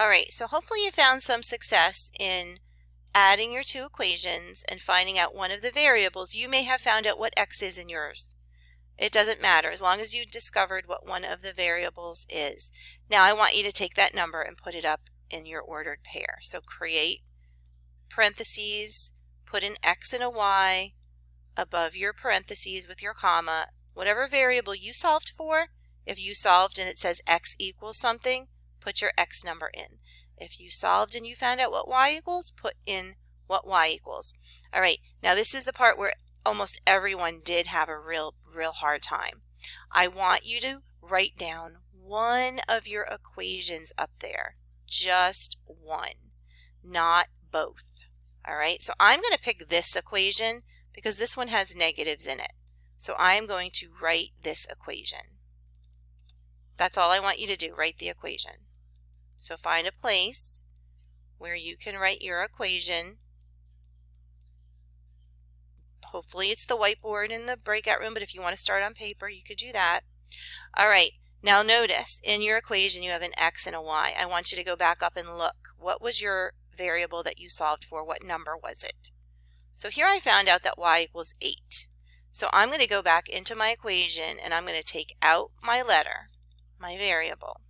All right, so hopefully you found some success in adding your two equations and finding out one of the variables. You may have found out what x is in yours. It doesn't matter as long as you discovered what one of the variables is. Now I want you to take that number and put it up in your ordered pair. So create parentheses, put an x and a y above your parentheses with your comma. Whatever variable you solved for, if you solved and it says x equals something, put your x number in. If you solved and you found out what y equals, put in what y equals. All right, now this is the part where almost everyone did have a real hard time. I want you to write down one of your equations up there, just one, not both. All right, so I'm going to pick this equation because this one has negatives in it. So I'm going to write this equation. That's all I want you to do, write the equation. So find a place where you can write your equation. Hopefully it's the whiteboard in the breakout room, but if you want to start on paper, you could do that. All right, now notice in your equation you have an x and a y. I want you to go back up and look. What was your variable that you solved for? What number was it? So here I found out that y equals 8. So I'm going to go back into my equation and I'm going to take out my letter, my variable,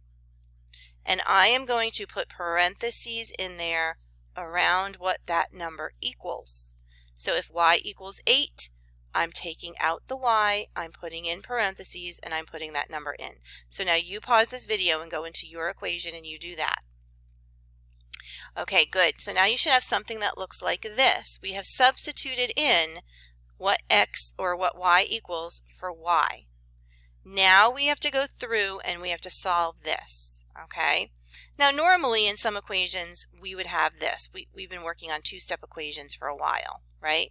and I am going to put parentheses in there around what that number equals. So if y equals 8, I'm taking out the y, I'm putting in parentheses, and I'm putting that number in. So now you pause this video and go into your equation and you do that. Okay, good. So now you should have something that looks like this. We have substituted in what x or what y equals for y. Now we have to go through and we have to solve this. Okay. Now normally in some equations we would have this. We've been working on two-step equations for a while, right?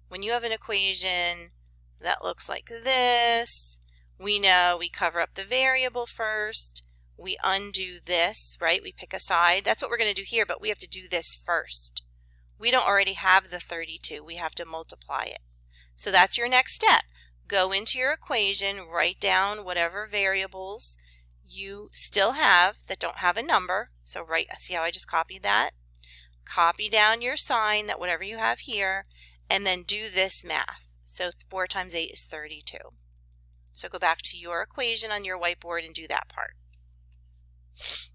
When you have an equation that looks like this, we know we cover up the variable first. We undo this, right? We pick a side. That's what we're going to do here, but we have to do this first. We don't already have the 32. We have to multiply it. So that's your next step. Go into your equation, write down whatever variables you still have that don't have a number. So see how I just copied that? Copy down your sign, that whatever you have here, and then do this math. So 4 times 8 is 32. So go back to your equation on your whiteboard and do that part.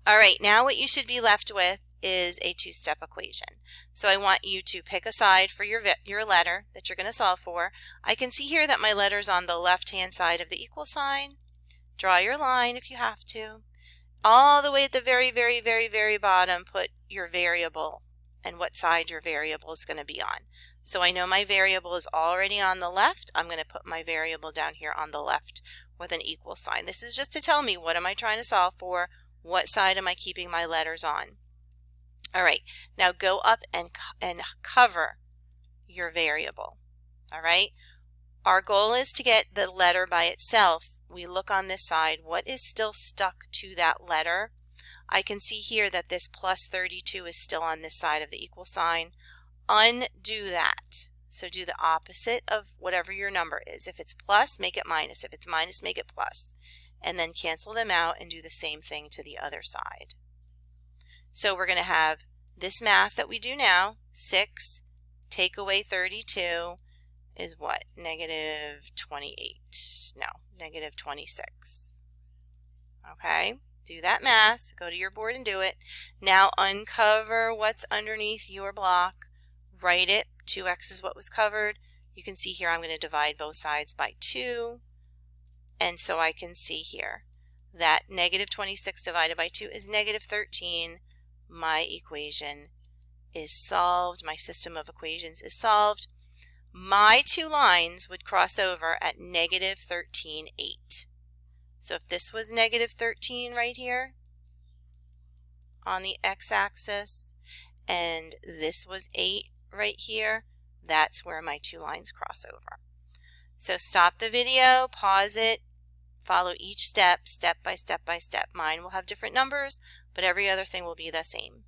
All right, now what you should be left with is a two-step equation. So I want you to pick a side for your letter that you're going to solve for. I can see here that my letter's on the left-hand side of the equal sign. Draw your line if you have to. All the way at the very bottom, put your variable and what side your variable is going to be on. So I know my variable is already on the left. I'm going to put my variable down here on the left with an equal sign. This is just to tell me what am I trying to solve for, what side am I keeping my letters on. All right, now go up and cover your variable. All right, our goal is to get the letter by itself. We look on this side, what is still stuck to that letter? I can see here that this plus 32 is still on this side of the equal sign. Undo that. So do the opposite of whatever your number is. If it's plus, make it minus. If it's minus, make it plus. And then cancel them out and do the same thing to the other side. So we're going to have this math that we do now, 6 take away 32 is what? Negative 28. No, negative 26. Okay, do that math. Go to your board and do it. Now uncover what's underneath your block. Write it. 2x is what was covered. You can see here I'm going to divide both sides by 2. And so I can see here that negative 26 divided by 2 is negative 13. My equation is solved. My system of equations is solved. My two lines would cross over at negative 13, 8. So if this was negative 13 right here on the x-axis and this was 8 right here, that's where my two lines cross over. So stop the video, pause it, follow each step, step by step by step. Mine will have different numbers, but every other thing will be the same.